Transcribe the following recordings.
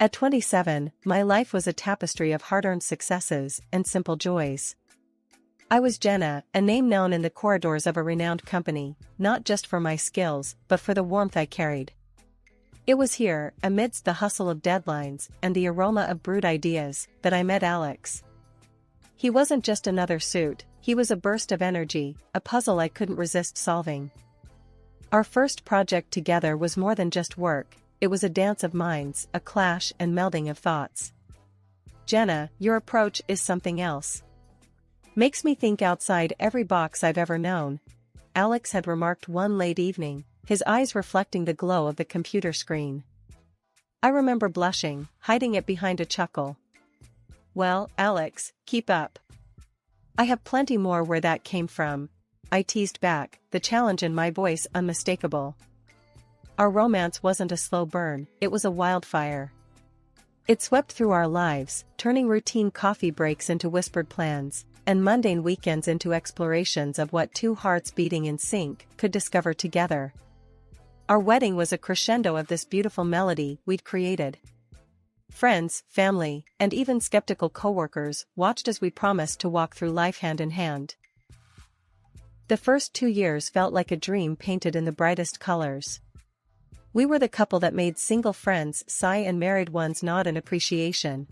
At 27, my life was a tapestry of hard-earned successes and simple joys. I was Jenna, a name known in the corridors of a renowned company, not just for my skills, but for the warmth I carried. It was here, amidst the hustle of deadlines and the aroma of brewed ideas, that I met Alex. He wasn't just another suit, he was a burst of energy, a puzzle I couldn't resist solving. Our first project together was more than just work, it was a dance of minds, a clash and melding of thoughts. Jenna, your approach is something else. Makes me think outside every box I've ever known, Alex had remarked one late evening, his eyes reflecting the glow of the computer screen. I remember blushing, hiding it behind a chuckle. Well, Alex, keep up. I have plenty more where that came from, I teased back, the challenge in my voice unmistakable. Our romance wasn't a slow burn, it was a wildfire. It swept through our lives, turning routine coffee breaks into whispered plans, and mundane weekends into explorations of what two hearts beating in sync could discover together. Our wedding was a crescendo of this beautiful melody we'd created. Friends, family, and even skeptical coworkers watched as we promised to walk through life hand in hand. The first 2 years felt like a dream painted in the brightest colors. We were the couple that made single friends sigh and married ones nod in appreciation.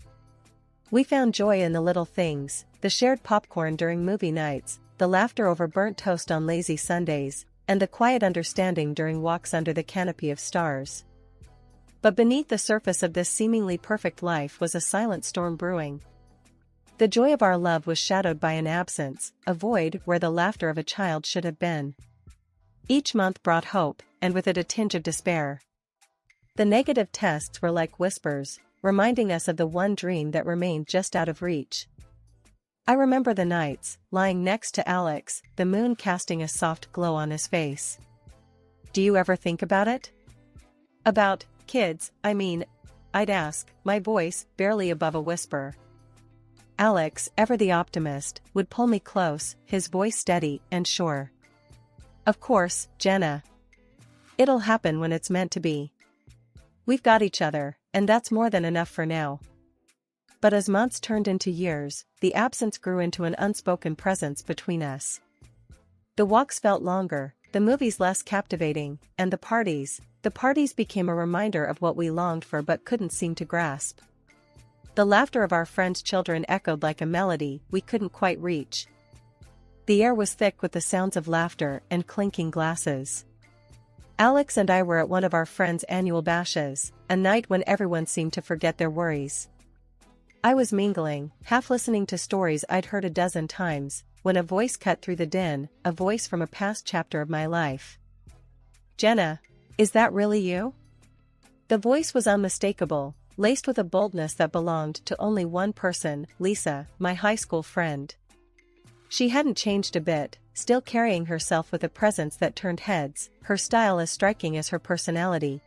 We found joy in the little things, the shared popcorn during movie nights, the laughter over burnt toast on lazy Sundays, and the quiet understanding during walks under the canopy of stars. But beneath the surface of this seemingly perfect life was a silent storm brewing. The joy of our love was shadowed by an absence, a void where the laughter of a child should have been. Each month brought hope, and with it a tinge of despair. The negative tests were like whispers, reminding us of the one dream that remained just out of reach. I remember the nights, lying next to Alex, the moon casting a soft glow on his face. Do you ever think about it? About kids, I mean, I'd ask, my voice barely above a whisper. Alex, ever the optimist, would pull me close, his voice steady and sure. Of course, Jenna. It'll happen when it's meant to be. We've got each other, and that's more than enough for now. But as months turned into years, the absence grew into an unspoken presence between us. The walks felt longer, the movies less captivating, and the parties became a reminder of what we longed for but couldn't seem to grasp. The laughter of our friends' children echoed like a melody we couldn't quite reach. The air was thick with the sounds of laughter and clinking glasses. Alex and I were at one of our friends' annual bashes, a night when everyone seemed to forget their worries. I was mingling, half listening to stories I'd heard a dozen times, when a voice cut through the din, a voice from a past chapter of my life. Jenna, is that really you? The voice was unmistakable, laced with a boldness that belonged to only one person, Lisa, my high school friend. She hadn't changed a bit, still carrying herself with a presence that turned heads, her style as striking as her personality.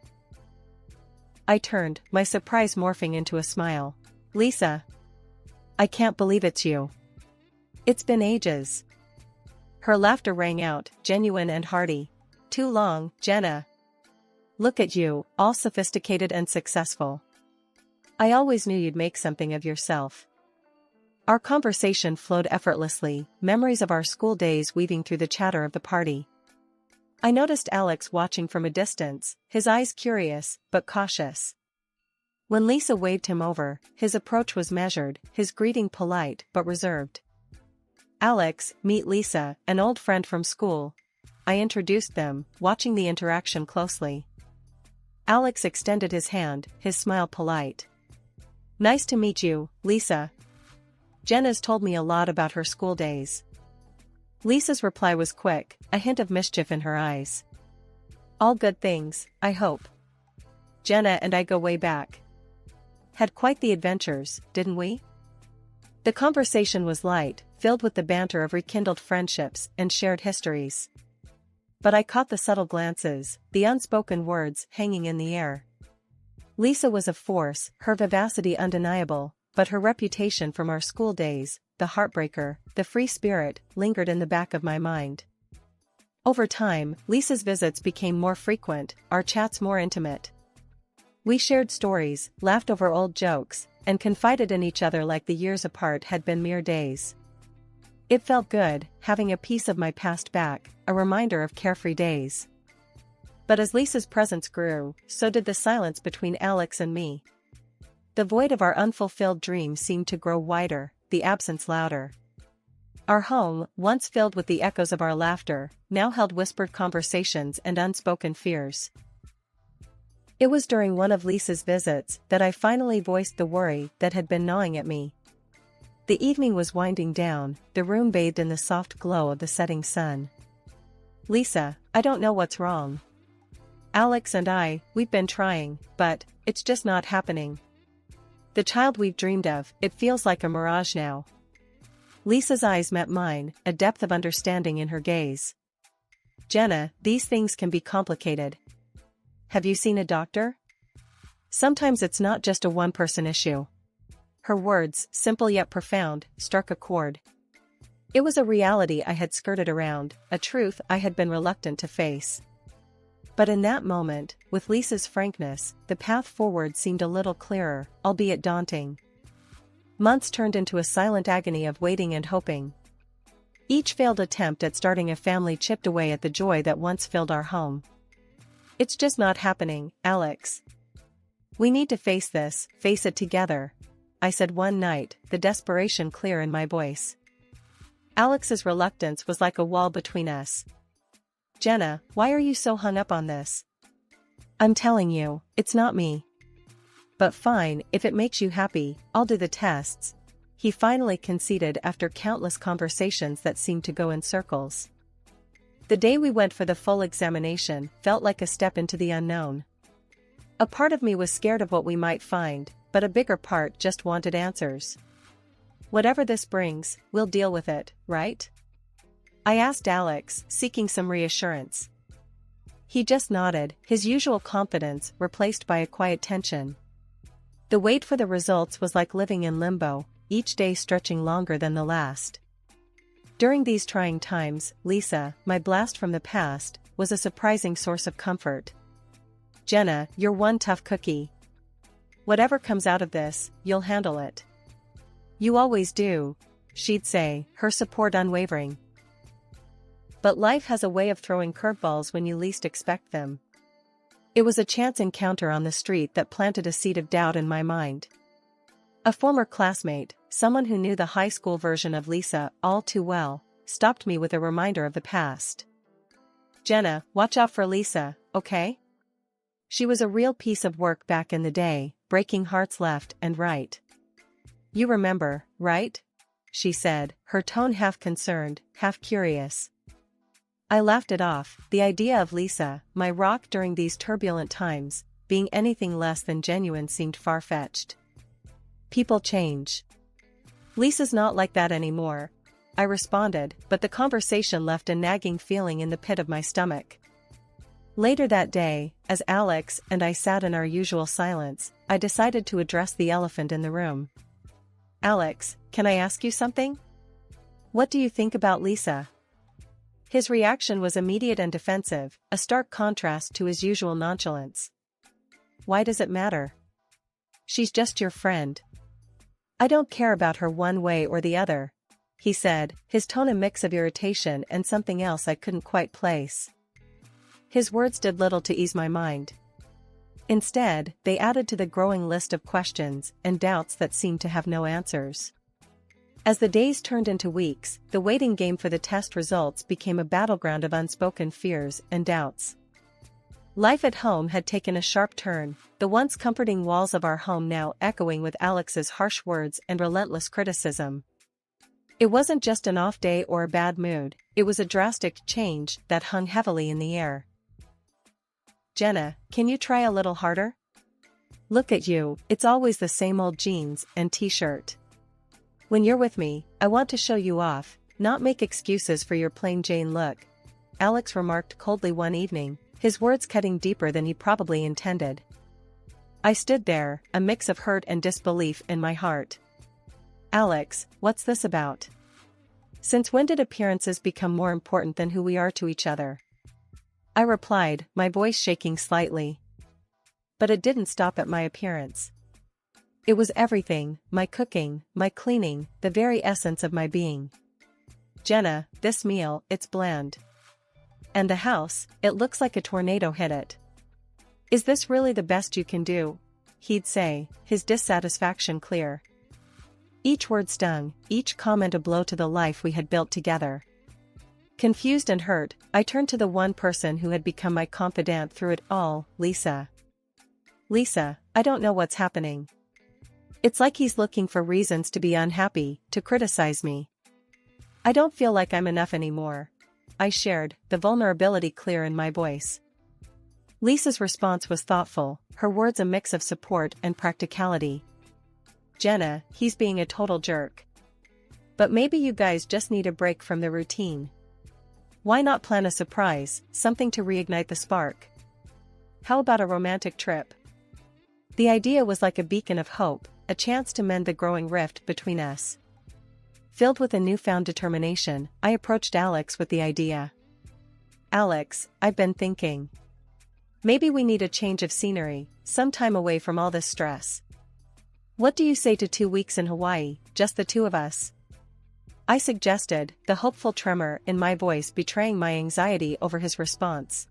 I turned, my surprise morphing into a smile. Lisa. I can't believe it's you. It's been ages. Her laughter rang out, genuine and hearty. Too long, Jenna. Look at you, all sophisticated and successful. I always knew you'd make something of yourself. Our conversation flowed effortlessly, memories of our school days weaving through the chatter of the party. I noticed Alex watching from a distance, his eyes curious, but cautious. When Lisa waved him over, his approach was measured, his greeting polite but reserved. Alex, meet Lisa, an old friend from school. I introduced them, watching the interaction closely. Alex extended his hand, his smile polite. Nice to meet you, Lisa. Jenna's told me a lot about her school days. Lisa's reply was quick, a hint of mischief in her eyes. All good things, I hope. Jenna and I go way back. Had quite the adventures, didn't we? The conversation was light, filled with the banter of rekindled friendships and shared histories. But I caught the subtle glances, the unspoken words hanging in the air. Lisa was a force, her vivacity undeniable, but her reputation from our school days, the heartbreaker, the free spirit, lingered in the back of my mind. Over time, Lisa's visits became more frequent, our chats more intimate. We shared stories, laughed over old jokes, and confided in each other like the years apart had been mere days. It felt good, having a piece of my past back, a reminder of carefree days. But as Lisa's presence grew, so did the silence between Alex and me. The void of our unfulfilled dreams seemed to grow wider, the absence louder. Our home, once filled with the echoes of our laughter, now held whispered conversations and unspoken fears. It was during one of Lisa's visits that I finally voiced the worry that had been gnawing at me. The evening was winding down, the room bathed in the soft glow of the setting sun. "Lisa, I don't know what's wrong. Alex and we've been trying, but it's just not happening. The child we've dreamed of, it feels like a mirage now." Lisa's eyes met mine, a depth of understanding in her gaze. "Jenna, these things can be complicated. Have you seen a doctor? Sometimes it's not just a one-person issue." Her words, simple yet profound, struck a chord. It was a reality I had skirted around, a truth I had been reluctant to face. But in that moment, with Lisa's frankness, the path forward seemed a little clearer, albeit daunting. Months turned into a silent agony of waiting and hoping. Each failed attempt at starting a family chipped away at the joy that once filled our home. "It's just not happening, Alex. We need to face this, face it together," I said one night, the desperation clear in my voice. Alex's reluctance was like a wall between us. "Jenna, why are you so hung up on this?" "I'm telling you, it's not me." "But fine, if it makes you happy, I'll do the tests," he finally conceded after countless conversations that seemed to go in circles. The day we went for the full examination felt like a step into the unknown. A part of me was scared of what we might find, but a bigger part just wanted answers. "Whatever this brings, we'll deal with it, right?" I asked Alex, seeking some reassurance. He just nodded, his usual confidence replaced by a quiet tension. The wait for the results was like living in limbo, each day stretching longer than the last. During these trying times, Lisa, my blast from the past, was a surprising source of comfort. "Jenna, you're one tough cookie. Whatever comes out of this, you'll handle it. You always do," she'd say, her support unwavering. But life has a way of throwing curveballs when you least expect them. It was a chance encounter on the street that planted a seed of doubt in my mind. A former classmate, someone who knew the high school version of Lisa all too well, stopped me with a reminder of the past. "Jenna, watch out for Lisa, okay? She was a real piece of work back in the day, breaking hearts left and right. You remember, right?" she said, her tone half concerned, half curious. I laughed it off, the idea of Lisa, my rock during these turbulent times, being anything less than genuine seemed far-fetched. "People change. Lisa's not like that anymore," I responded, but the conversation left a nagging feeling in the pit of my stomach. Later that day, as Alex and I sat in our usual silence, I decided to address the elephant in the room. "Alex, can I ask you something? What do you think about Lisa?" His reaction was immediate and defensive, a stark contrast to his usual nonchalance. "Why does it matter? She's just your friend." "I don't care about her one way or the other," he said, his tone a mix of irritation and something else I couldn't quite place. His words did little to ease my mind. Instead, they added to the growing list of questions and doubts that seemed to have no answers. As the days turned into weeks, the waiting game for the test results became a battleground of unspoken fears and doubts. Life at home had taken a sharp turn, the once comforting walls of our home now echoing with Alex's harsh words and relentless criticism. It wasn't just an off day or a bad mood, it was a drastic change that hung heavily in the air. "Jenna, can you try a little harder? Look at you, it's always the same old jeans and t-shirt. When you're with me, I want to show you off, not make excuses for your plain Jane look," Alex remarked coldly one evening, his words cutting deeper than he probably intended. I stood there, a mix of hurt and disbelief in my heart. "Alex, what's this about? Since when did appearances become more important than who we are to each other?" I replied, my voice shaking slightly. But it didn't stop at my appearance. It was everything, my cooking, my cleaning, the very essence of my being. Jenna, this meal, it's bland. And the house, it looks like a tornado hit it. Is this really the best you can do? He'd say, his dissatisfaction clear. Each word stung, each comment a blow to the life we had built together. Confused and hurt, I turned to the one person who had become my confidant through it all, Lisa. Lisa, I don't know what's happening. It's like he's looking for reasons to be unhappy, to criticize me. I don't feel like I'm enough anymore. I shared, the vulnerability clear in my voice. Lisa's response was thoughtful, her words a mix of support and practicality. Jenna, he's being a total jerk. But maybe you guys just need a break from the routine. Why not plan a surprise, something to reignite the spark? How about a romantic trip? The idea was like a beacon of hope, a chance to mend the growing rift between us. Filled with a newfound determination, I approached Alex with the idea. Alex, I've been thinking. Maybe we need a change of scenery, some time away from all this stress. What do you say to 2 weeks in Hawaii, just the two of us? I suggested, the hopeful tremor in my voice betraying my anxiety over his response.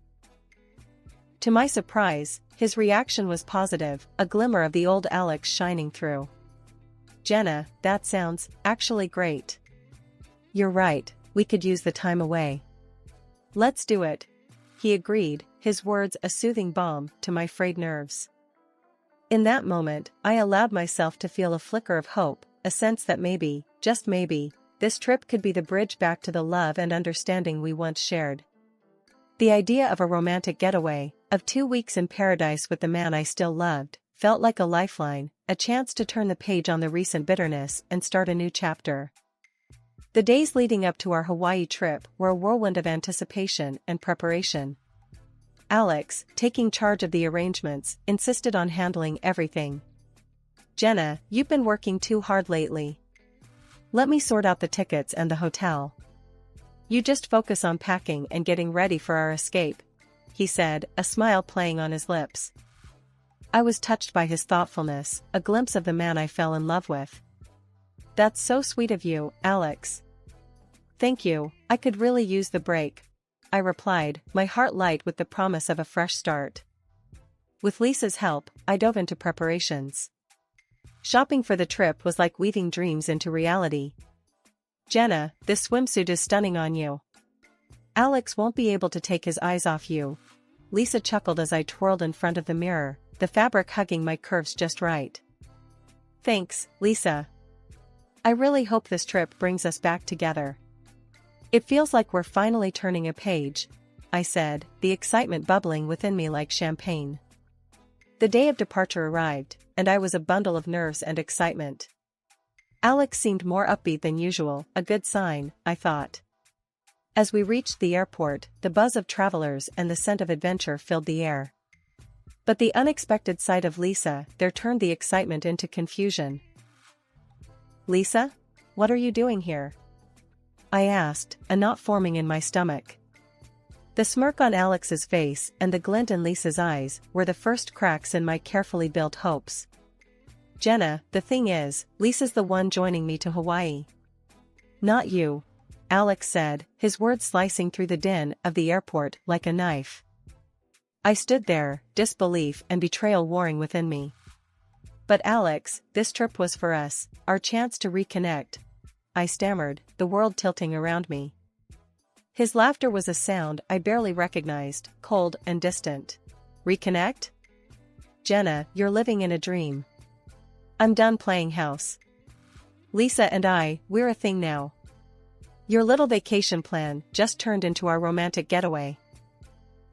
To my surprise, his reaction was positive, a glimmer of the old Alex shining through. Jenna, that sounds, actually great. You're right, we could use the time away. Let's do it. He agreed, his words a soothing balm to my frayed nerves. In that moment, I allowed myself to feel a flicker of hope, a sense that maybe, just maybe, this trip could be the bridge back to the love and understanding we once shared. The idea of a romantic getaway, of 2 weeks in paradise with the man I still loved, felt like a lifeline, a chance to turn the page on the recent bitterness and start a new chapter. The days leading up to our Hawaii trip were a whirlwind of anticipation and preparation. Alex, taking charge of the arrangements, insisted on handling everything. Jenna, you've been working too hard lately. Let me sort out the tickets and the hotel. You just focus on packing and getting ready for our escape, he said, a smile playing on his lips. I was touched by his thoughtfulness, a glimpse of the man I fell in love with. That's so sweet of you, Alex. Thank you, I could really use the break, I replied, my heart light with the promise of a fresh start. With Lisa's help, I dove into preparations. Shopping for the trip was like weaving dreams into reality. Jenna, this swimsuit is stunning on you. Alex won't be able to take his eyes off you. Lisa chuckled as I twirled in front of the mirror, the fabric hugging my curves just right. Thanks, Lisa. I really hope this trip brings us back together. It feels like we're finally turning a page, I said, the excitement bubbling within me like champagne. The day of departure arrived, and I was a bundle of nerves and excitement. Alex seemed more upbeat than usual, a good sign, I thought. As we reached the airport, the buzz of travelers and the scent of adventure filled the air. But the unexpected sight of Lisa there turned the excitement into confusion. Lisa? What are you doing here? I asked, a knot forming in my stomach. The smirk on Alex's face and the glint in Lisa's eyes were the first cracks in my carefully built hopes. Jenna, the thing is, Lisa's the one joining me to Hawaii. Not you, Alex said, his words slicing through the din of the airport like a knife. I stood there, disbelief and betrayal warring within me. But Alex, this trip was for us, our chance to reconnect, I stammered, the world tilting around me. His laughter was a sound I barely recognized, cold and distant. Reconnect? Jenna, you're living in a dream. I'm done playing house. Lisa and we're a thing now. Your little vacation plan just turned into our romantic getaway.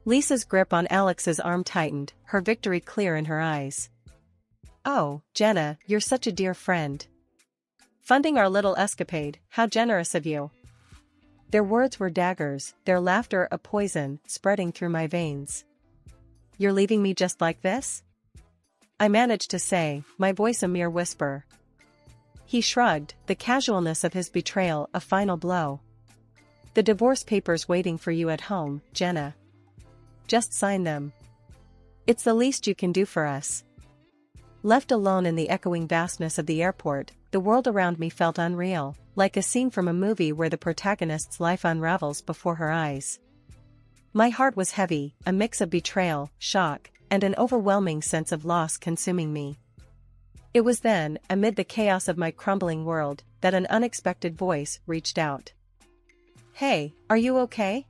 Lisa's grip on Alex's arm tightened, her victory clear in her eyes. Oh, Jenna, you're such a dear friend. Funding our little escapade, how generous of you. Their words were daggers, their laughter a poison spreading through my veins. You're leaving me just like this? I managed to say, my voice a mere whisper. He shrugged, the casualness of his betrayal a final blow. The divorce papers waiting for you at home, Jenna. Just sign them. It's the least you can do for us. Left alone in the echoing vastness of the airport, the world around me felt unreal, like a scene from a movie where the protagonist's life unravels before her eyes. My heart was heavy, a mix of betrayal, shock, and an overwhelming sense of loss consuming me. It was then, amid the chaos of my crumbling world, that an unexpected voice reached out. "Hey, are you okay?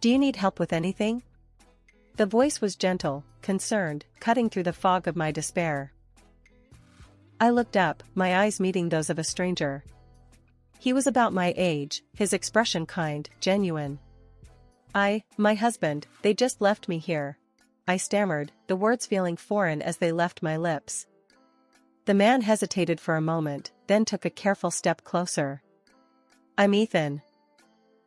Do you need help with anything?" The voice was gentle, concerned, cutting through the fog of my despair. I looked up, my eyes meeting those of a stranger. He was about my age, his expression kind, genuine. My husband, they just left me here," I stammered, the words feeling foreign as they left my lips. The man hesitated for a moment, then took a careful step closer. "I'm Ethan.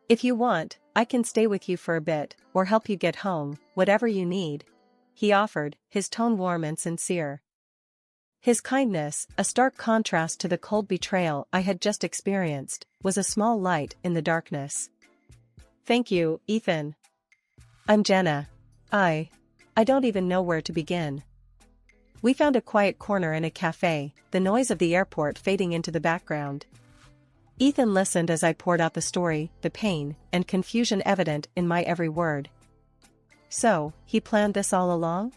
If you want, I can stay with you for a bit, or help you get home, whatever you need," he offered, his tone warm and sincere. His kindness, a stark contrast to the cold betrayal I had just experienced, was a small light in the darkness. "Thank you, Ethan. I'm Jenna. I don't even know where to begin." We found a quiet corner in a cafe, the noise of the airport fading into the background. Ethan listened as I poured out the story, the pain and confusion evident in my every word. "So, he planned this all along?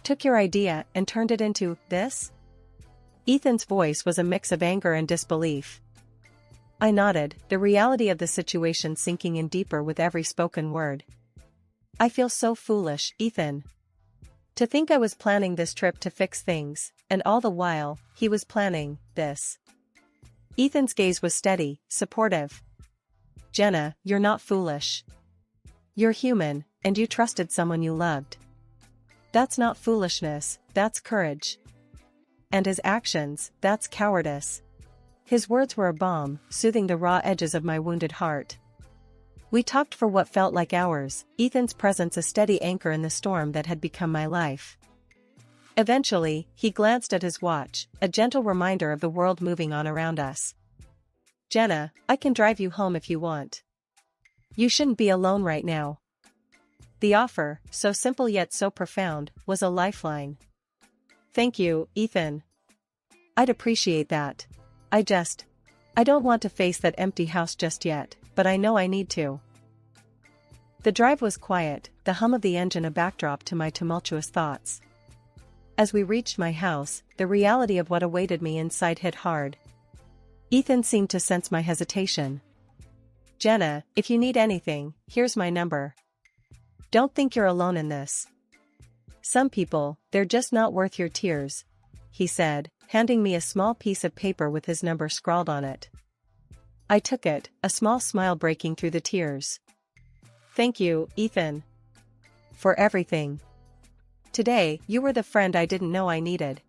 Took your idea and turned it into this?" Ethan's voice was a mix of anger and disbelief. I nodded, the reality of the situation sinking in deeper with every spoken word. "I feel so foolish, Ethan. To think I was planning this trip to fix things, and all the while, he was planning this." Ethan's gaze was steady, supportive. "Jenna, you're not foolish. You're human, and you trusted someone you loved. That's not foolishness, that's courage. And his actions, that's cowardice." His words were a balm, soothing the raw edges of my wounded heart. We talked for what felt like hours, Ethan's presence a steady anchor in the storm that had become my life. Eventually, he glanced at his watch, a gentle reminder of the world moving on around us. "Jenna, I can drive you home if you want. You shouldn't be alone right now." The offer, so simple yet so profound, was a lifeline. "Thank you, Ethan. I'd appreciate that. I don't want to face that empty house just yet, but I know I need to." The drive was quiet, the hum of the engine a backdrop to my tumultuous thoughts. As we reached my house, the reality of what awaited me inside hit hard. Ethan seemed to sense my hesitation. "Jenna, if you need anything, here's my number. Don't think you're alone in this. Some people, they're just not worth your tears," he said, handing me a small piece of paper with his number scrawled on it. I took it, a small smile breaking through the tears. "Thank you, Ethan. For everything. Today, you were the friend I didn't know I needed."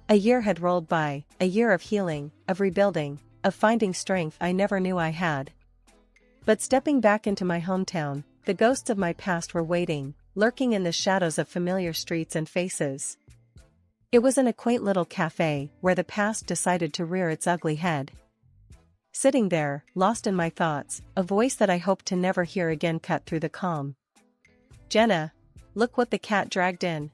A year had rolled by, a year of healing, of rebuilding, of finding strength I never knew I had. But stepping back into my hometown, the ghosts of my past were waiting, lurking in the shadows of familiar streets and faces. It was in a quaint little cafe, where the past decided to rear its ugly head. Sitting there, lost in my thoughts, a voice that I hoped to never hear again cut through the calm. "Jenna, look what the cat dragged in."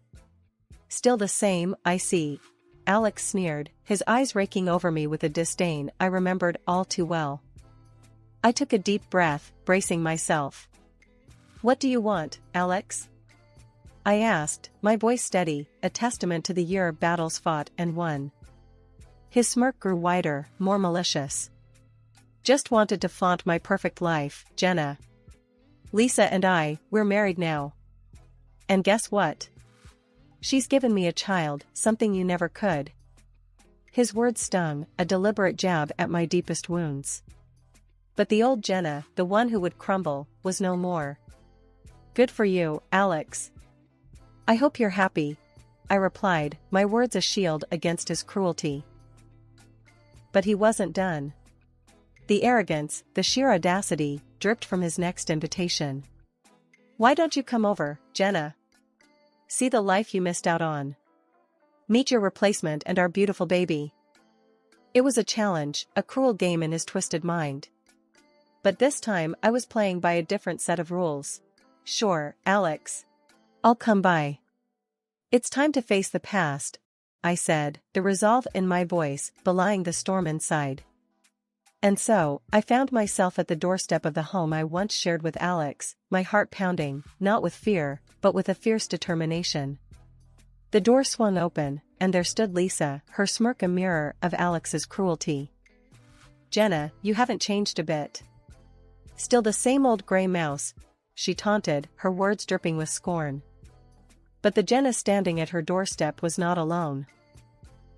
"Still the same, I see," Alex sneered, his eyes raking over me with a disdain I remembered all too well. I took a deep breath, bracing myself. "What do you want, Alex?" I asked, my voice steady, a testament to the year of battles fought and won. His smirk grew wider, more malicious. "Just wanted to flaunt my perfect life, Jenna. Lisa and we're married now. And guess what? She's given me a child, something you never could." His words stung, a deliberate jab at my deepest wounds. But the old Jenna, the one who would crumble, was no more. "Good for you, Alex. I hope you're happy," I replied, my words a shield against his cruelty. But he wasn't done. The arrogance, the sheer audacity, dripped from his next invitation. "Why don't you come over, Jenna? See the life you missed out on. Meet your replacement and our beautiful baby." It was a challenge, a cruel game in his twisted mind. But this time I was playing by a different set of rules. "Sure, Alex. I'll come by. It's time to face the past, I said, the resolve in my voice belying the storm inside. And so, I found myself at the doorstep of the home I once shared with Alex, my heart pounding, not with fear, but with a fierce determination. The door swung open, and there stood Lisa, her smirk a mirror of Alex's cruelty. "Jenna, you haven't changed a bit. Still the same old gray mouse," she taunted, her words dripping with scorn. But the Jenna standing at her doorstep was not alone.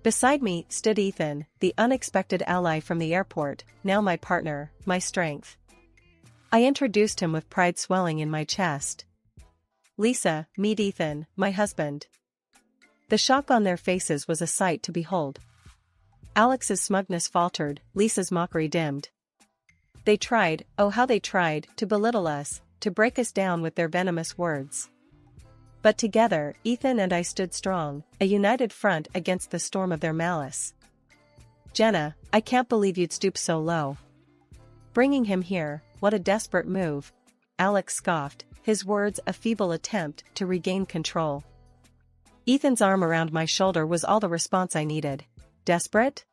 Beside me stood Ethan, the unexpected ally from the airport, now my partner, my strength. I introduced him with pride swelling in my chest. "Lisa, meet Ethan, my husband." The shock on their faces was a sight to behold. Alex's smugness faltered, Lisa's mockery dimmed. They tried, oh how they tried, to belittle us, to break us down with their venomous words. But together, Ethan and I stood strong, a united front against the storm of their malice. "Jenna, I can't believe you'd stoop so low. Bringing him here, what a desperate move," Alex scoffed, his words a feeble attempt to regain control. Ethan's arm around my shoulder was all the response I needed. "Desperate?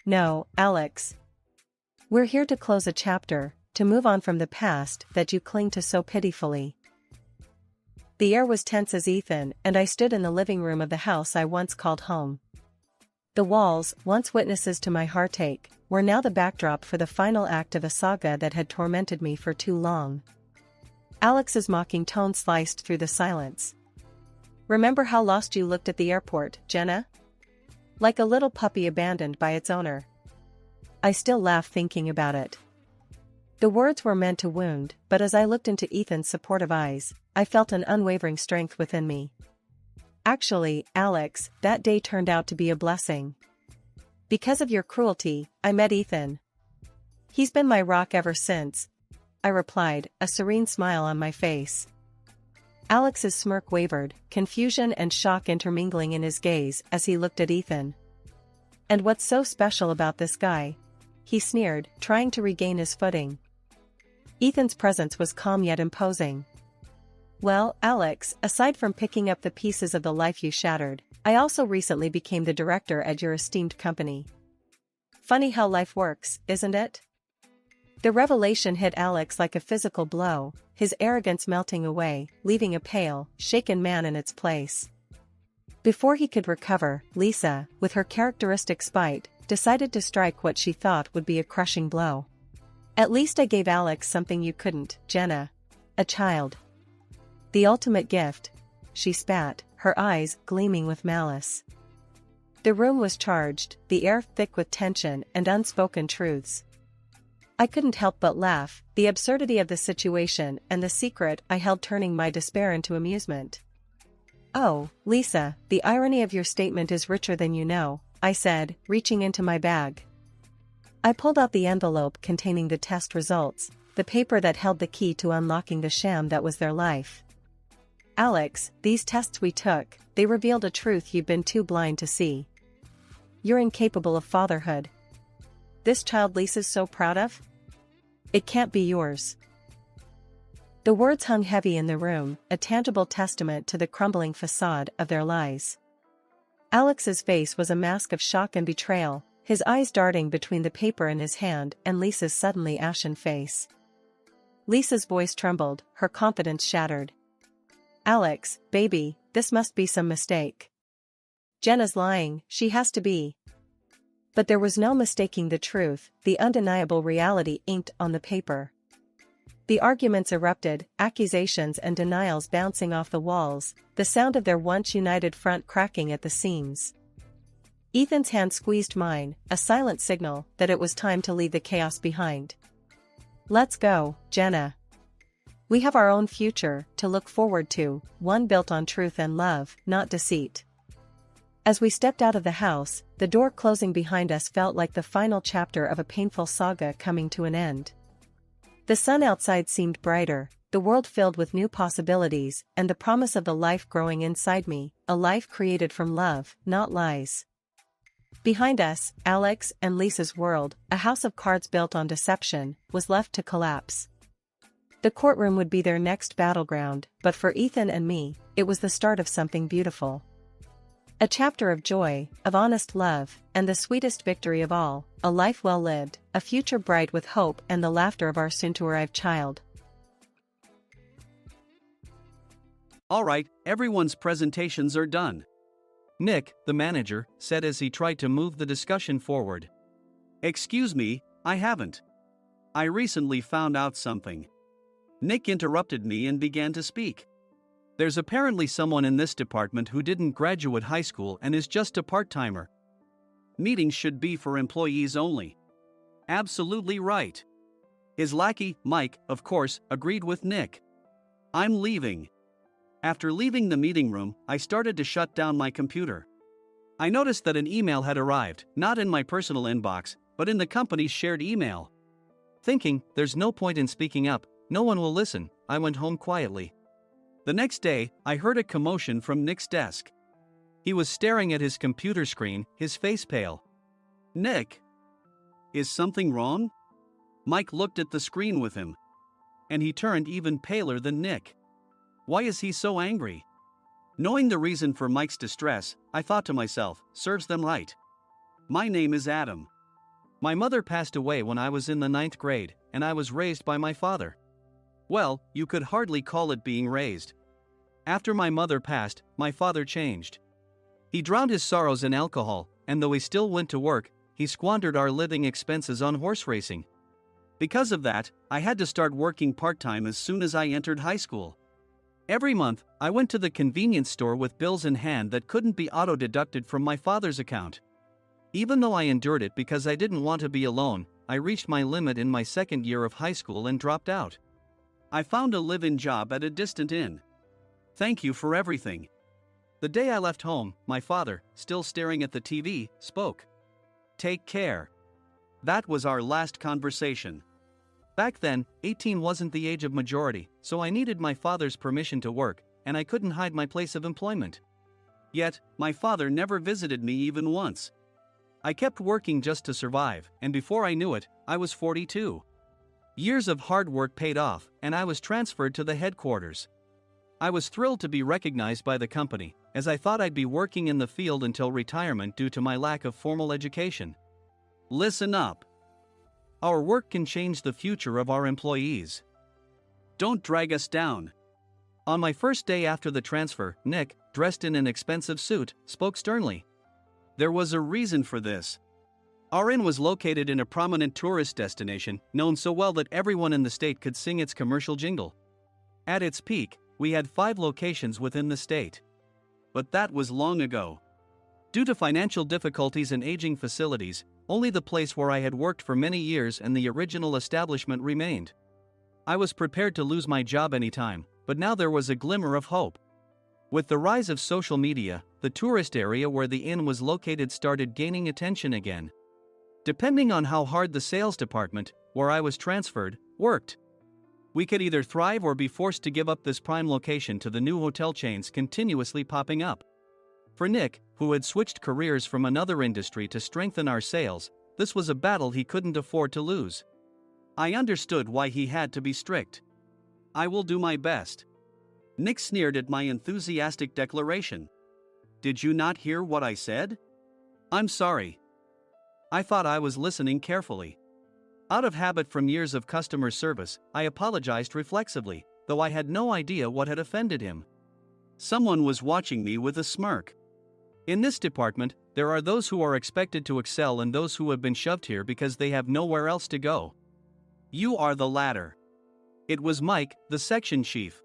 No, Alex. We're here to close a chapter, to move on from the past that you cling to so pitifully." The air was tense as Ethan and I stood in the living room of the house I once called home. The walls, once witnesses to my heartache, were now the backdrop for the final act of a saga that had tormented me for too long. Alex's mocking tone sliced through the silence. "Remember how lost you looked at the airport, Jenna? Like a little puppy abandoned by its owner." I still laugh thinking about it. The words were meant to wound, but as I looked into Ethan's supportive eyes, I felt an unwavering strength within me. Actually, Alex, that day turned out to be a blessing. Because of your cruelty, I met Ethan. He's been my rock ever since, I replied, a serene smile on my face. Alex's smirk wavered, confusion and shock intermingling in his gaze as he looked at Ethan. "And what's so special about this guy?" he sneered, trying to regain his footing. Ethan's presence was calm yet imposing. "Well, Alex, aside from picking up the pieces of the life you shattered, I also recently became the director at your esteemed company. Funny how life works, isn't it?" The revelation hit Alex like a physical blow, his arrogance melting away, leaving a pale, shaken man in its place. Before he could recover, Lisa, with her characteristic spite, decided to strike what she thought would be a crushing blow. "At least I gave Alex something you couldn't, Jenna. A child. The ultimate gift," she spat, her eyes gleaming with malice. The room was charged, the air thick with tension and unspoken truths. I couldn't help but laugh, the absurdity of the situation and the secret I held turning my despair into amusement. "Oh, Lisa, the irony of your statement is richer than you know," I said, reaching into my bag. I pulled out the envelope containing the test results, the paper that held the key to unlocking the sham that was their life. "Alex, these tests we took, they revealed a truth you've been too blind to see. You're incapable of fatherhood. This child Lisa's so proud of? It can't be yours." The words hung heavy in the room, a tangible testament to the crumbling facade of their lies. Alex's face was a mask of shock and betrayal, his eyes darting between the paper in his hand and Lisa's suddenly ashen face. Lisa's voice trembled, her confidence shattered. "Alex, baby, this must be some mistake. Jenna's lying, she has to be." But there was no mistaking the truth, the undeniable reality inked on the paper. The arguments erupted, accusations and denials bouncing off the walls, the sound of their once united front cracking at the seams. Ethan's hand squeezed mine, a silent signal that it was time to leave the chaos behind. "Let's go, Jenna. We have our own future to look forward to, one built on truth and love, not deceit." As we stepped out of the house, the door closing behind us felt like the final chapter of a painful saga coming to an end. The sun outside seemed brighter, the world filled with new possibilities, and the promise of the life growing inside me, a life created from love, not lies. Behind us, Alex and Lisa's world, a house of cards built on deception, was left to collapse. The courtroom would be their next battleground, but for Ethan and me, it was the start of something beautiful. A chapter of joy, of honest love, and the sweetest victory of all, a life well lived, a future bright with hope and the laughter of our soon-to-arrive child. Alright, everyone's presentations are done. Nick, the manager, said as he tried to move the discussion forward. Excuse me, I haven't. I recently found out something. Nick interrupted me and began to speak. There's apparently someone in this department who didn't graduate high school and is just a part-timer. Meetings should be for employees only. Absolutely right. His lackey, Mike, of course, agreed with Nick. I'm leaving. After leaving the meeting room, I started to shut down my computer. I noticed that an email had arrived, not in my personal inbox, but in the company's shared email. Thinking, there's no point in speaking up, no one will listen, I went home quietly. The next day, I heard a commotion from Nick's desk. He was staring at his computer screen, his face pale. Nick! Is something wrong? Mike looked at the screen with him. And he turned even paler than Nick. Why is he so angry? Knowing the reason for Mike's distress, I thought to myself, serves them right. My name is Adam. My mother passed away when I was in the 9th grade, and I was raised by my father. Well, you could hardly call it being raised. After my mother passed, my father changed. He drowned his sorrows in alcohol, and though he still went to work, he squandered our living expenses on horse racing. Because of that, I had to start working part-time as soon as I entered high school. Every month, I went to the convenience store with bills in hand that couldn't be auto-deducted from my father's account. Even though I endured it because I didn't want to be alone, I reached my limit in my second year of high school and dropped out. I found a live-in job at a distant inn. Thank you for everything. The day I left home, my father, still staring at the TV, spoke. Take care. That was our last conversation. Back then, 18 wasn't the age of majority, so I needed my father's permission to work, and I couldn't hide my place of employment. Yet, my father never visited me even once. I kept working just to survive, and before I knew it, I was 42. Years of hard work paid off, and I was transferred to the headquarters. I was thrilled to be recognized by the company, as I thought I'd be working in the field until retirement due to my lack of formal education. Listen up. Our work can change the future of our employees. Don't drag us down. On my first day after the transfer, Nick, dressed in an expensive suit, spoke sternly. There was a reason for this. Our inn was located in a prominent tourist destination, known so well that everyone in the state could sing its commercial jingle. At its peak, we had 5 locations within the state. But that was long ago. Due to financial difficulties and aging facilities, only the place where I had worked for many years and the original establishment remained. I was prepared to lose my job anytime, but now there was a glimmer of hope. With the rise of social media, the tourist area where the inn was located started gaining attention again. Depending on how hard the sales department, where I was transferred, worked. We could either thrive or be forced to give up this prime location to the new hotel chains continuously popping up. For Nick, who had switched careers from another industry to strengthen our sales, this was a battle he couldn't afford to lose. I understood why he had to be strict. I will do my best. Nick sneered at my enthusiastic declaration. Did you not hear what I said? I'm sorry. I thought I was listening carefully. Out of habit from years of customer service, I apologized reflexively, though I had no idea what had offended him. Someone was watching me with a smirk. In this department, there are those who are expected to excel and those who have been shoved here because they have nowhere else to go. You are the latter. It was Mike, the section chief.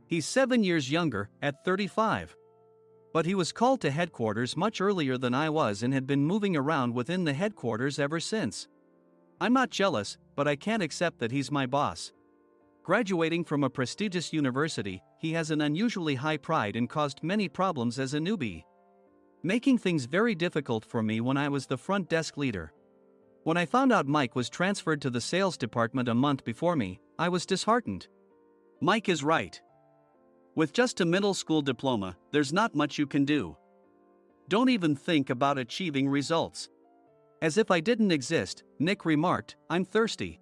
He's 7 years younger, at 35. But he was called to headquarters much earlier than I was and had been moving around within the headquarters ever since. I'm not jealous, but I can't accept that he's my boss. Graduating from a prestigious university, he has an unusually high pride and caused many problems as a newbie, making things very difficult for me when I was the front desk leader. When I found out Mike was transferred to the sales department a month before me, I was disheartened. Mike is right. With just a middle school diploma, there's not much you can do. Don't even think about achieving results. As if I didn't exist, Nick remarked, I'm thirsty.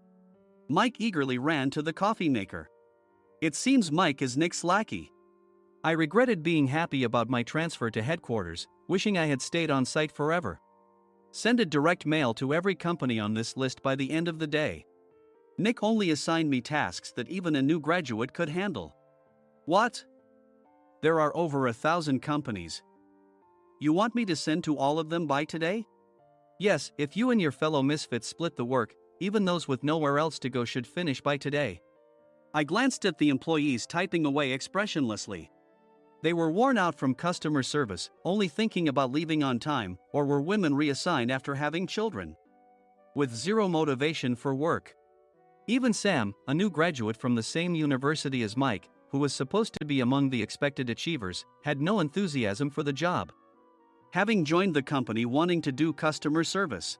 Mike eagerly ran to the coffee maker. It seems Mike is Nick's lackey. I regretted being happy about my transfer to headquarters, wishing I had stayed on site forever. Send a direct mail to every company on this list by the end of the day. Nick only assigned me tasks that even a new graduate could handle. What? There are over 1,000 companies. You want me to send to all of them by today? Yes, if you and your fellow misfits split the work, even those with nowhere else to go should finish by today. I glanced at the employees typing away expressionlessly. They were worn out from customer service, only thinking about leaving on time, or were women reassigned after having children. With zero motivation for work. Even Sam, a new graduate from the same university as Mike, who was supposed to be among the expected achievers, had no enthusiasm for the job. Having joined the company wanting to do customer service.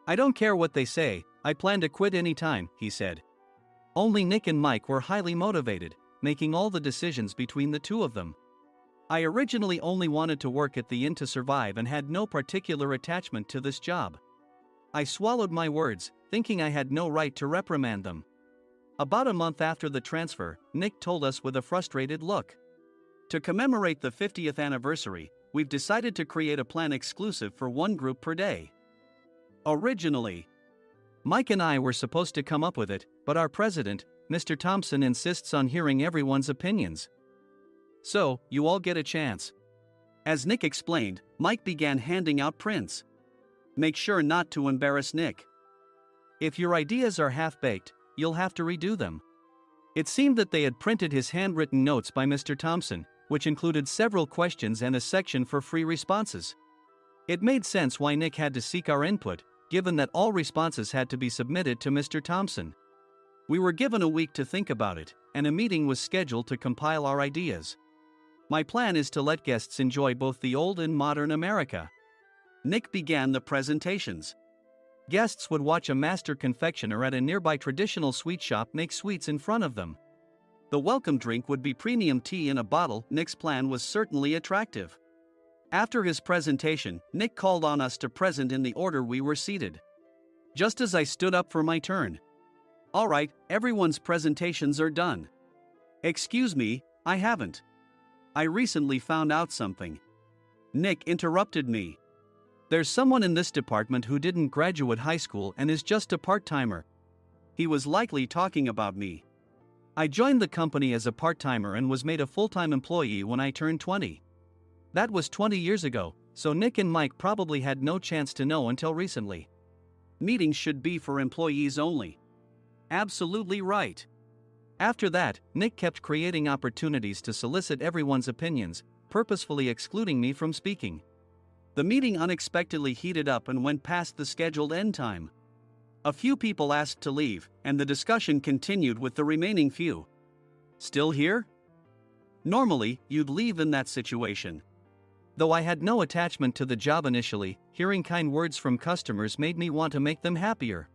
I don't care what they say, I plan to quit anytime, he said. Only Nick and Mike were highly motivated, making all the decisions between the two of them. I originally only wanted to work at the inn to survive and had no particular attachment to this job. I swallowed my words, thinking I had no right to reprimand them. About a month after the transfer, Nick told us with a frustrated look. To commemorate the 50th anniversary, we've decided to create a plan exclusive for one group per day. Originally, Mike and I were supposed to come up with it, but our president, Mr. Thompson, insists on hearing everyone's opinions. So, you all get a chance. As Nick explained, Mike began handing out prints. Make sure not to embarrass Nick. If your ideas are half-baked, you'll have to redo them. It seemed that they had printed his handwritten notes by Mr. Thompson, which included several questions and a section for free responses. It made sense why Nick had to seek our input, given that all responses had to be submitted to Mr. Thompson. We were given a week to think about it, and a meeting was scheduled to compile our ideas. My plan is to let guests enjoy both the old and modern America. Nick began the presentations. Guests would watch a master confectioner at a nearby traditional sweet shop make sweets in front of them. The welcome drink would be premium tea in a bottle. Nick's plan was certainly attractive. After his presentation, Nick called on us to present in the order we were seated. Just as I stood up for my turn. All right, everyone's presentations are done. Excuse me, I haven't. I recently found out something. Nick interrupted me. There's someone in this department who didn't graduate high school and is just a part-timer. He was likely talking about me. I joined the company as a part-timer and was made a full-time employee when I turned 20. That was 20 years ago, so Nick and Mike probably had no chance to know until recently. Meetings should be for employees only. Absolutely right. After that, Nick kept creating opportunities to solicit everyone's opinions, purposefully excluding me from speaking. The meeting unexpectedly heated up and went past the scheduled end time. A few people asked to leave, and the discussion continued with the remaining few. Still here? Normally, you'd leave in that situation. Though I had no attachment to the job initially, hearing kind words from customers made me want to make them happier.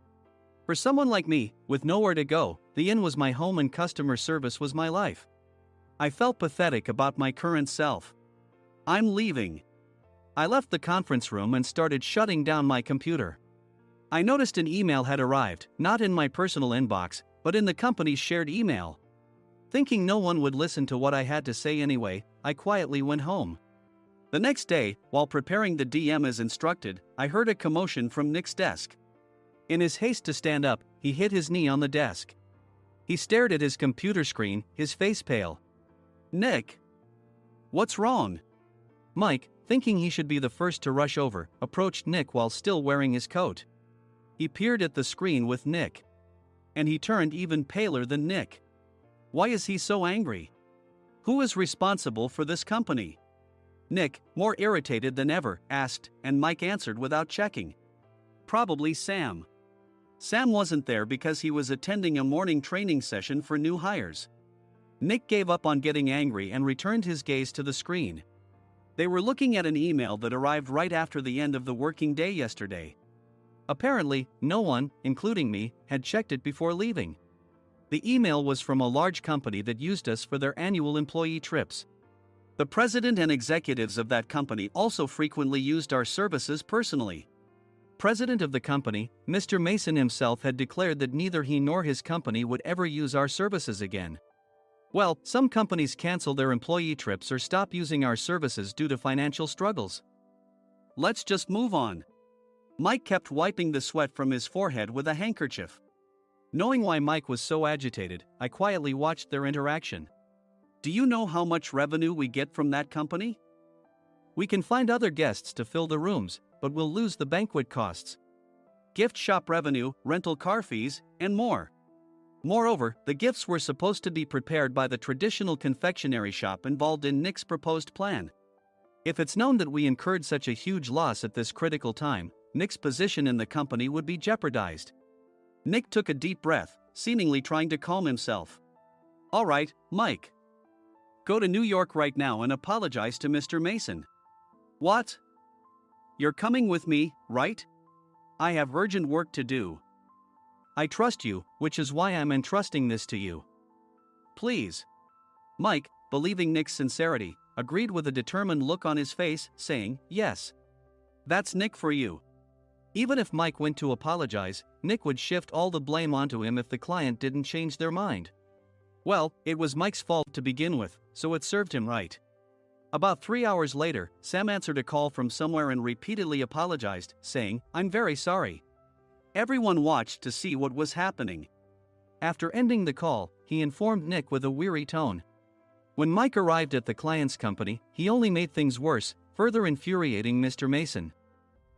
For someone like me, with nowhere to go, the inn was my home and customer service was my life. I felt pathetic about my current self. I'm leaving. I left the conference room and started shutting down my computer. I noticed an email had arrived, not in my personal inbox, but in the company's shared email. Thinking no one would listen to what I had to say anyway, I quietly went home. The next day, while preparing the DM as instructed, I heard a commotion from Nick's desk. In his haste to stand up, he hit his knee on the desk. He stared at his computer screen, his face pale. Nick! What's wrong? Mike, thinking he should be the first to rush over, approached Nick while still wearing his coat. He peered at the screen with Nick. And he turned even paler than Nick. Why is he so angry? Who is responsible for this company? Nick, more irritated than ever, asked, and Mike answered without checking. Probably Sam. Sam wasn't there because he was attending a morning training session for new hires. Nick gave up on getting angry and returned his gaze to the screen. They were looking at an email that arrived right after the end of the working day yesterday. Apparently, no one, including me, had checked it before leaving. The email was from a large company that used us for their annual employee trips. The president and executives of that company also frequently used our services personally. President of the company, Mr. Mason himself had declared that neither he nor his company would ever use our services again. Well, some companies cancel their employee trips or stop using our services due to financial struggles. Let's just move on. Mike kept wiping the sweat from his forehead with a handkerchief. Knowing why Mike was so agitated, I quietly watched their interaction. Do you know how much revenue we get from that company? We can find other guests to fill the rooms, but we'll lose the banquet costs, gift shop revenue, rental car fees, and more. Moreover, the gifts were supposed to be prepared by the traditional confectionery shop involved in Nick's proposed plan. If it's known that we incurred such a huge loss at this critical time, Nick's position in the company would be jeopardized. Nick took a deep breath, seemingly trying to calm himself. All right, Mike. Go to New York right now and apologize to Mr. Mason. What? You're coming with me, right? I have urgent work to do. I trust you, which is why I'm entrusting this to you. Please. Mike, believing Nick's sincerity, agreed with a determined look on his face, saying, yes. That's Nick for you. Even if Mike went to apologize, Nick would shift all the blame onto him if the client didn't change their mind. Well, it was Mike's fault to begin with, so it served him right. About 3 hours later, Sam answered a call from somewhere and repeatedly apologized, saying, I'm very sorry. Everyone watched to see what was happening. After ending the call, he informed Nick with a weary tone. When Mike arrived at the client's company, he only made things worse, further infuriating Mr. Mason.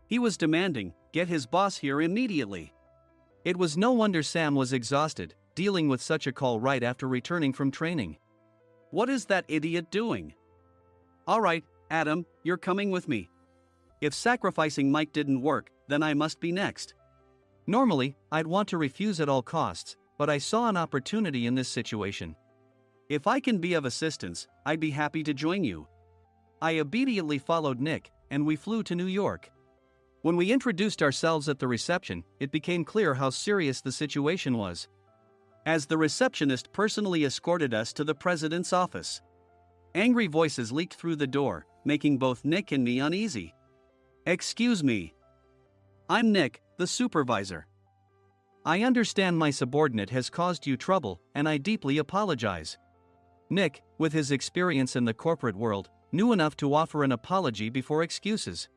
He was demanding, get his boss here immediately. It was no wonder Sam was exhausted, dealing with such a call right after returning from training. What is that idiot doing? All right, Adam, you're coming with me. If sacrificing Mike didn't work, then I must be next. Normally, I'd want to refuse at all costs, but I saw an opportunity in this situation. If I can be of assistance, I'd be happy to join you. I obediently followed Nick, and we flew to New York. When we introduced ourselves at the reception, it became clear how serious the situation was, as the receptionist personally escorted us to the president's office. Angry voices leaked through the door, making both Nick and me uneasy. Excuse me. I'm Nick, the supervisor. I understand my subordinate has caused you trouble, and I deeply apologize. Nick, with his experience in the corporate world, knew enough to offer an apology before excuses.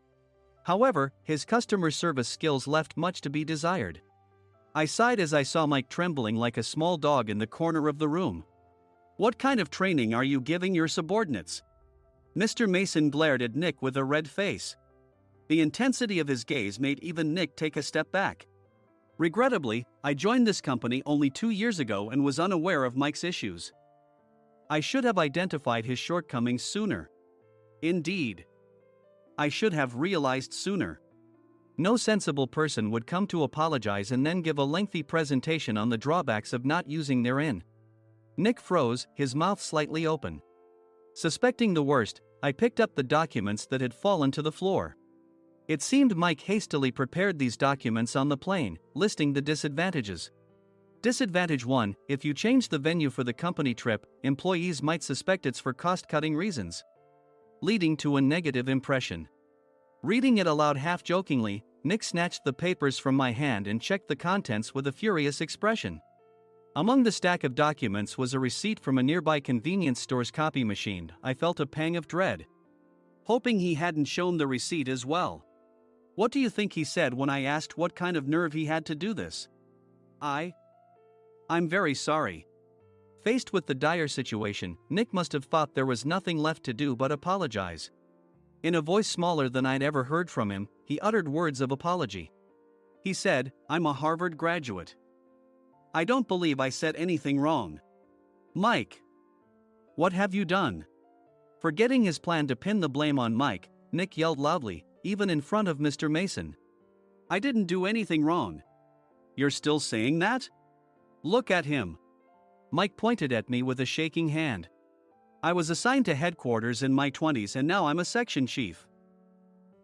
However, his customer service skills left much to be desired. I sighed as I saw Mike trembling like a small dog in the corner of the room. What kind of training are you giving your subordinates? Mr. Mason glared at Nick with a red face. The intensity of his gaze made even Nick take a step back. Regrettably, I joined this company only 2 years ago and was unaware of Mike's issues. I should have identified his shortcomings sooner. Indeed. I should have realized sooner. No sensible person would come to apologize and then give a lengthy presentation on the drawbacks of not using their inn. Nick froze, his mouth slightly open. Suspecting the worst, I picked up the documents that had fallen to the floor. It seemed Mike hastily prepared these documents on the plane, listing the disadvantages. Disadvantage 1: if you change the venue for the company trip, employees might suspect it's for cost-cutting reasons, leading to a negative impression. Reading it aloud half-jokingly, Nick snatched the papers from my hand and checked the contents with a furious expression. Among the stack of documents was a receipt from a nearby convenience store's copy machine. I felt a pang of dread, hoping he hadn't shown the receipt as well. What do you think he said when I asked what kind of nerve he had to do this? I'm very sorry. Faced with the dire situation, Nick must have thought there was nothing left to do but apologize. In a voice smaller than I'd ever heard from him, he uttered words of apology. He said, I'm a Harvard graduate. I don't believe I said anything wrong. Mike, what have you done? Forgetting his plan to pin the blame on Mike, Nick yelled loudly, even in front of Mr. Mason. I didn't do anything wrong. You're still saying that? Look at him. Mike pointed at me with a shaking hand. I was assigned to headquarters in my 20s and now I'm a section chief.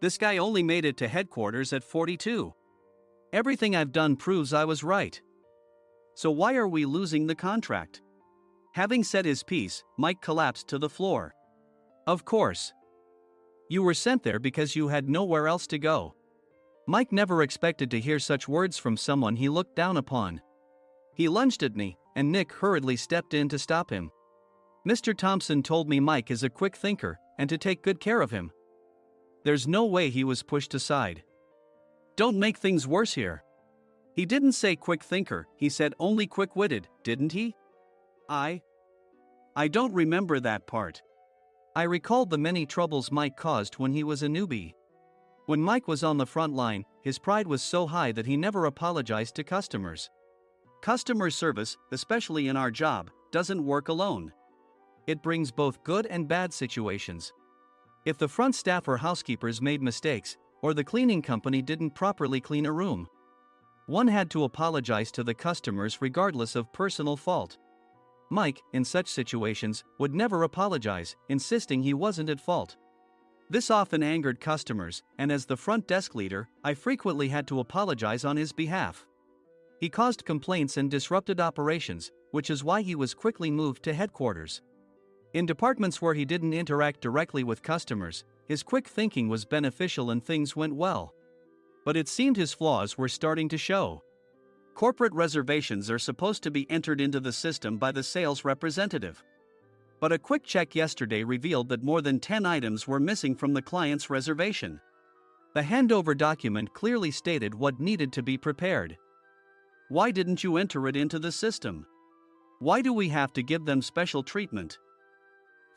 This guy only made it to headquarters at 42. Everything I've done proves I was right. So why are we losing the contract? Having said his piece, Mike collapsed to the floor. Of course. You were sent there because you had nowhere else to go. Mike never expected to hear such words from someone he looked down upon. He lunged at me, and Nick hurriedly stepped in to stop him. Mr. Thompson told me Mike is a quick thinker, and to take good care of him. There's no way he was pushed aside. Don't make things worse here. He didn't say quick thinker, he said only quick-witted, didn't he? I don't remember that part. I recalled the many troubles Mike caused when he was a newbie. When Mike was on the front line, his pride was so high that he never apologized to customers. Customer service, especially in our job, doesn't work alone. It brings both good and bad situations. If the front staff or housekeepers made mistakes, or the cleaning company didn't properly clean a room, one had to apologize to the customers regardless of personal fault. Mike, in such situations, would never apologize, insisting he wasn't at fault. This often angered customers, and as the front desk leader, I frequently had to apologize on his behalf. He caused complaints and disrupted operations, which is why he was quickly moved to headquarters. In departments where he didn't interact directly with customers, his quick thinking was beneficial and things went well. But it seemed his flaws were starting to show. Corporate reservations are supposed to be entered into the system by the sales representative. But a quick check yesterday revealed that more than 10 items were missing from the client's reservation. The handover document clearly stated what needed to be prepared. Why didn't you enter it into the system? Why do we have to give them special treatment?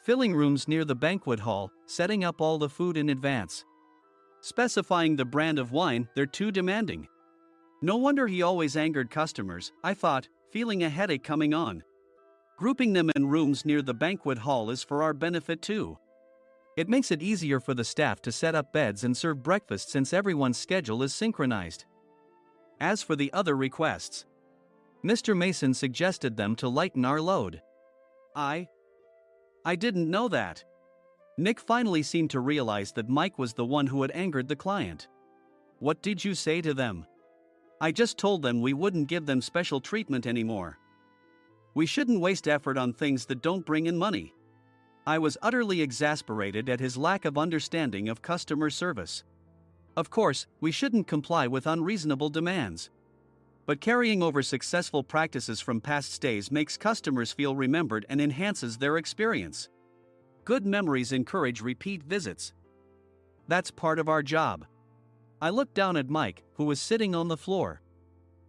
Filling rooms near the banquet hall, setting up all the food in advance. Specifying the brand of wine, they're too demanding. No wonder he always angered customers, I thought, feeling a headache coming on. Grouping them in rooms near the banquet hall is for our benefit too. It makes it easier for the staff to set up beds and serve breakfast since everyone's schedule is synchronized. As for the other requests, Mr. Mason suggested them to lighten our load. I didn't know that. Nick finally seemed to realize that Mike was the one who had angered the client. What did you say to them? I just told them we wouldn't give them special treatment anymore. We shouldn't waste effort on things that don't bring in money. I was utterly exasperated at his lack of understanding of customer service. Of course, we shouldn't comply with unreasonable demands. But carrying over successful practices from past stays makes customers feel remembered and enhances their experience. Good memories encourage repeat visits. That's part of our job. I looked down at Mike, who was sitting on the floor.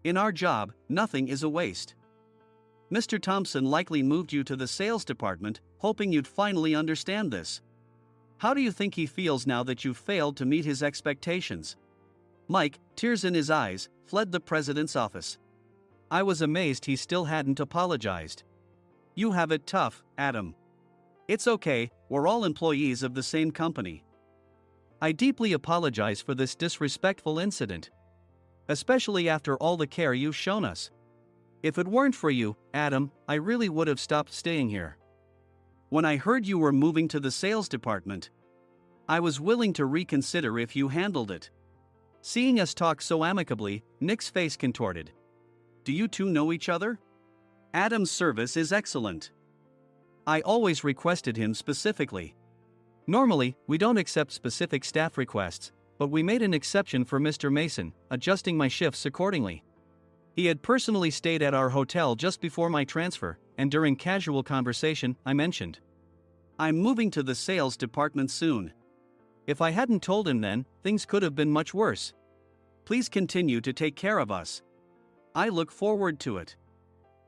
In our job, nothing is a waste. Mr. Thompson likely moved you to the sales department, hoping you'd finally understand this. How do you think he feels now that you've failed to meet his expectations? Mike, tears in his eyes, fled the president's office. I was amazed he still hadn't apologized. You have it tough, Adam. It's okay, we're all employees of the same company. I deeply apologize for this disrespectful incident. Especially after all the care you've shown us. If it weren't for you, Adam, I really would have stopped staying here. When I heard you were moving to the sales department, I was willing to reconsider if you handled it. Seeing us talk so amicably, Nick's face contorted. Do you two know each other? Adam's service is excellent. I always requested him specifically. Normally, we don't accept specific staff requests, but we made an exception for Mr. Mason, adjusting my shifts accordingly. He had personally stayed at our hotel just before my transfer, and during casual conversation, I mentioned, I'm moving to the sales department soon. If I hadn't told him then, things could have been much worse. Please continue to take care of us. I look forward to it.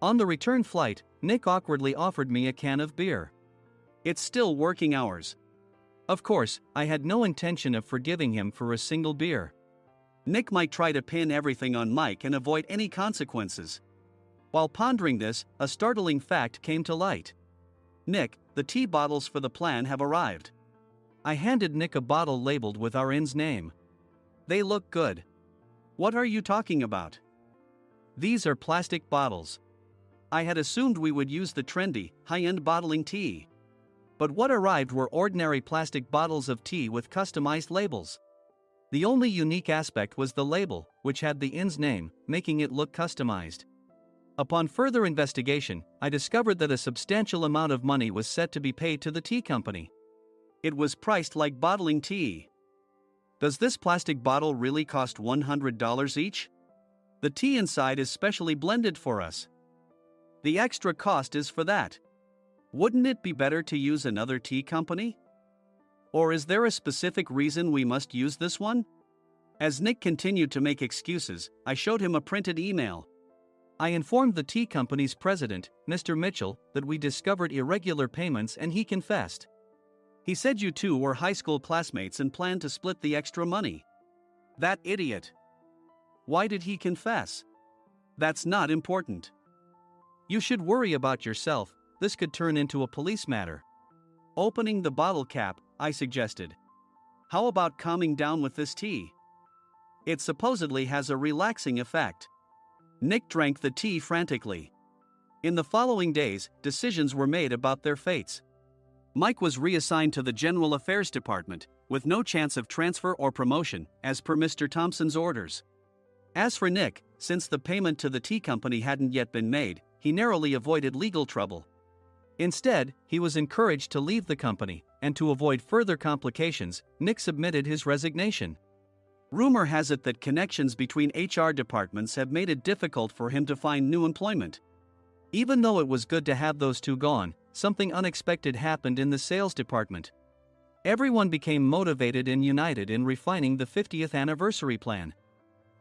On the return flight, Nick awkwardly offered me a can of beer. It's still working hours. Of course, I had no intention of forgiving him for a single beer. Nick might try to pin everything on Mike and avoid any consequences. While pondering this, a startling fact came to light. Nick, the tea bottles for the plan have arrived. I handed Nick a bottle labeled with our inn's name. They look good. What are you talking about? These are plastic bottles. I had assumed we would use the trendy, high-end bottling tea. But what arrived were ordinary plastic bottles of tea with customized labels. The only unique aspect was the label, which had the inn's name, making it look customized. Upon further investigation, I discovered that a substantial amount of money was set to be paid to the tea company. It was priced like bottling tea. Does this plastic bottle really cost $100 each? The tea inside is specially blended for us. The extra cost is for that. Wouldn't it be better to use another tea company? Or is there a specific reason we must use this one? As Nick continued to make excuses, I showed him a printed email. I informed the tea company's president, Mr. Mitchell, that we discovered irregular payments and he confessed. He said you two were high school classmates and planned to split the extra money. That idiot. Why did he confess? That's not important. You should worry about yourself, this could turn into a police matter. Opening the bottle cap, I suggested. How about calming down with this tea? It supposedly has a relaxing effect. Nick drank the tea frantically. In the following days, decisions were made about their fates. Mike was reassigned to the General Affairs Department, with no chance of transfer or promotion, as per Mr. Thompson's orders. As for Nick, since the payment to the tea company hadn't yet been made, he narrowly avoided legal trouble. Instead, he was encouraged to leave the company, and to avoid further complications, Nick submitted his resignation. Rumor has it that connections between HR departments have made it difficult for him to find new employment. Even though it was good to have those two gone, something unexpected happened in the sales department. Everyone became motivated and united in refining the 50th anniversary plan.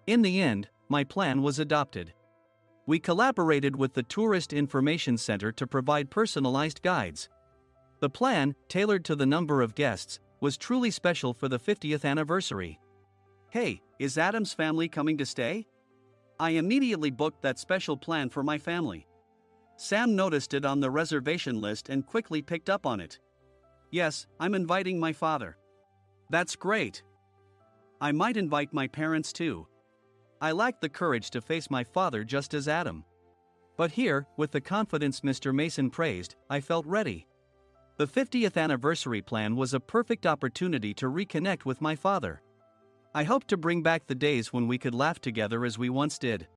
In the end, my plan was adopted. We collaborated with the Tourist Information Center to provide personalized guides. The plan, tailored to the number of guests, was truly special for the 50th anniversary. Hey, is Adam's family coming to stay? I immediately booked that special plan for my family. Sam noticed it on the reservation list and quickly picked up on it. Yes, I'm inviting my father. That's great. I might invite my parents too. I lacked the courage to face my father just as Adam. But here, with the confidence Mr. Mason praised, I felt ready. The 50th anniversary plan was a perfect opportunity to reconnect with my father. I hoped to bring back the days when we could laugh together as we once did.